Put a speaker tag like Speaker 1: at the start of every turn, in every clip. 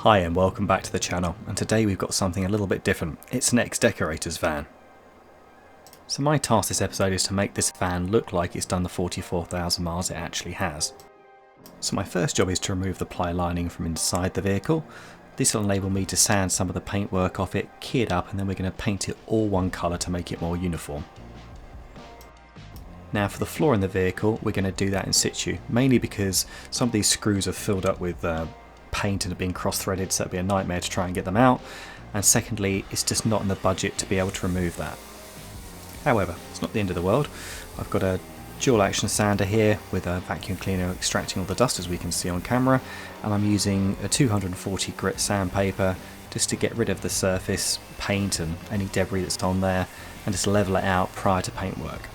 Speaker 1: Hi and welcome back to the channel, and today we've got something a little bit different. It's an ex-decorator's van. So my task this episode is to make this van look like it's done the 44,000 miles it actually has. So my first job is to remove the ply lining from inside the vehicle. This will enable me to sand some of the paintwork off it, key it up, and then we're going to paint it all one colour to make it more uniform. Now for the floor in the vehicle, we're going to do that in situ, mainly because some of these screws are filled up with paint and have been cross-threaded, so it'd be a nightmare to try and get them out, and secondly it's just not in the budget to be able to remove that. However, it's not the end of the world. I've got a dual action sander here with a vacuum cleaner extracting all the dust, as we can see on camera, and I'm using a 240 grit sandpaper just to get rid of the surface paint and any debris that's on there and just level it out prior to paintwork.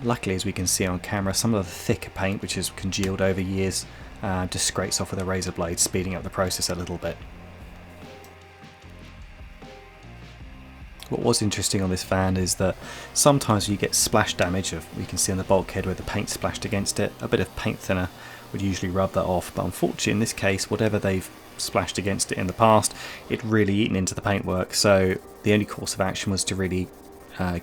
Speaker 1: Luckily, as we can see on camera, some of the thicker paint, which has congealed over years, just scrapes off with a razor blade, speeding up the process a little bit. What was interesting on this van is that sometimes you get splash damage, we can see on the bulkhead where the paint splashed against it. A bit of paint thinner would usually rub that off, but unfortunately in this case, whatever they've splashed against it in the past, it really eaten into the paintwork, so the only course of action was to really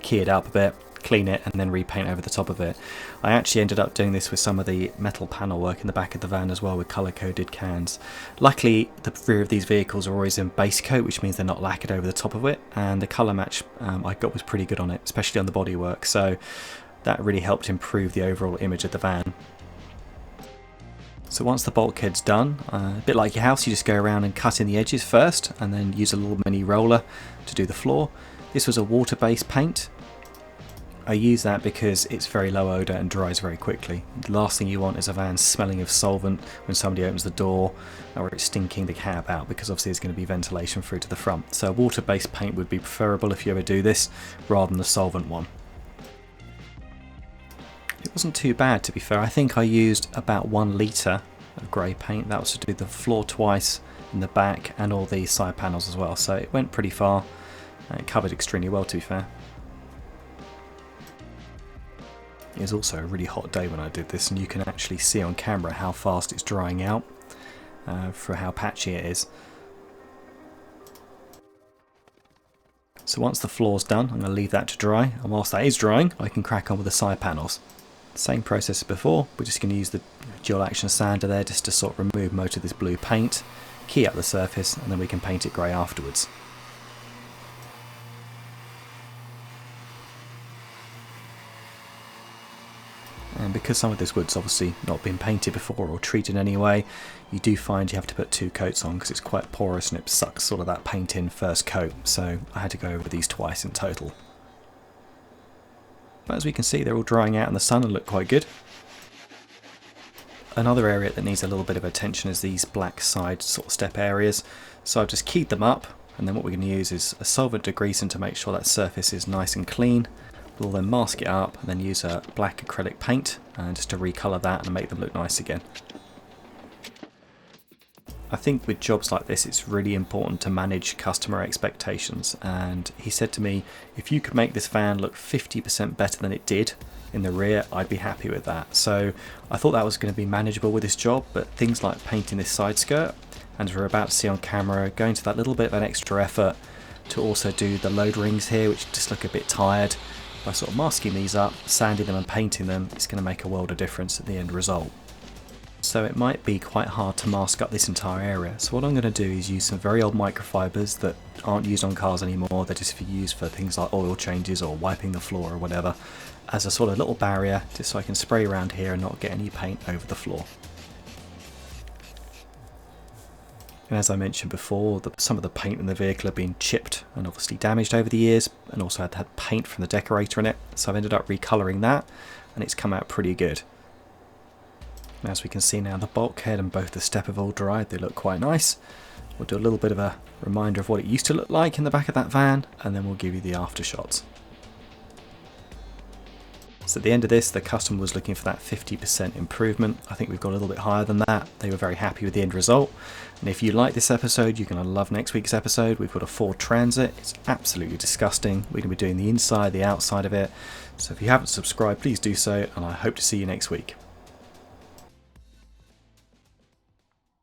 Speaker 1: key it up a bit, clean it, and then repaint over the top of it. I actually ended up doing this with some of the metal panel work in the back of the van as well, with colour coded cans. Luckily the rear of these vehicles are always in base coat, which means they're not lacquered over the top of it, and the colour match I got was pretty good on it, especially on the bodywork, so that really helped improve the overall image of the van. So once the bulkhead's done, a bit like your house, you just go around and cut in the edges first and then use a little mini roller to do the floor. This was a water-based paint. I use that because it's very low odour and dries very quickly. The last thing you want is a van smelling of solvent when somebody opens the door, or it's stinking the cab out, because obviously there's going to be ventilation through to the front. So water-based paint would be preferable if you ever do this, rather than the solvent one. It wasn't too bad, to be fair. I think I used about 1 litre of grey paint. That was to do the floor twice, in the back, and all the side panels as well. So it went pretty far. It covered extremely well, to be fair. It was also a really hot day when I did this, and you can actually see on camera how fast it's drying out for how patchy it is. So once the floor's done, I'm going to leave that to dry, and whilst that is drying I can crack on with the side panels. Same process as before, we're just going to use the dual action sander there just to sort of remove most of this blue paint, key up the surface, and then we can paint it grey afterwards. And because some of this wood's obviously not been painted before or treated in any way, you do find you have to put 2 coats on because it's quite porous and it sucks sort of that paint in first coat, so I had to go over these twice in total. But as we can see, they're all drying out in the sun and look quite good. Another area that needs a little bit of attention is these black side sort of step areas, so I've just keyed them up, and then what we're going to use is a solvent degreaser to make sure that surface is nice and clean. We'll then mask it up and then use a black acrylic paint just to recolour that and make them look nice again. I think with jobs like this it's really important to manage customer expectations, and he said to me, if you could make this van look 50% better than it did in the rear, I'd be happy with that. So I thought that was going to be manageable with this job, but things like painting this side skirt, and as we're about to see on camera, going to that little bit of an extra effort to also do the load rings here, which just look a bit tired. By sort of masking these up, sanding them and painting them, it's going to make a world of difference at the end result. So it might be quite hard to mask up this entire area, so what I'm going to do is use some very old microfibers that aren't used on cars anymore. They're just used for things like oil changes or wiping the floor or whatever, as a sort of little barrier, just so I can spray around here and not get any paint over the floor. And as I mentioned before, some of the paint in the vehicle had been chipped and obviously damaged over the years, and also had paint from the decorator in it, so I've ended up recolouring that, and it's come out pretty good. And as we can see now, the bulkhead and both the step have all dried. They look quite nice. We'll do a little bit of a reminder of what it used to look like in the back of that van, and then we'll give you the after shots. So at the end of this, the customer was looking for that 50% improvement. I think we've got a little bit higher than that. They were very happy with the end result. And if you like this episode, you're going to love next week's episode. We've got a Ford Transit. It's absolutely disgusting. We're going to be doing the inside, the outside of it. So if you haven't subscribed, please do so, and I hope to see you next week.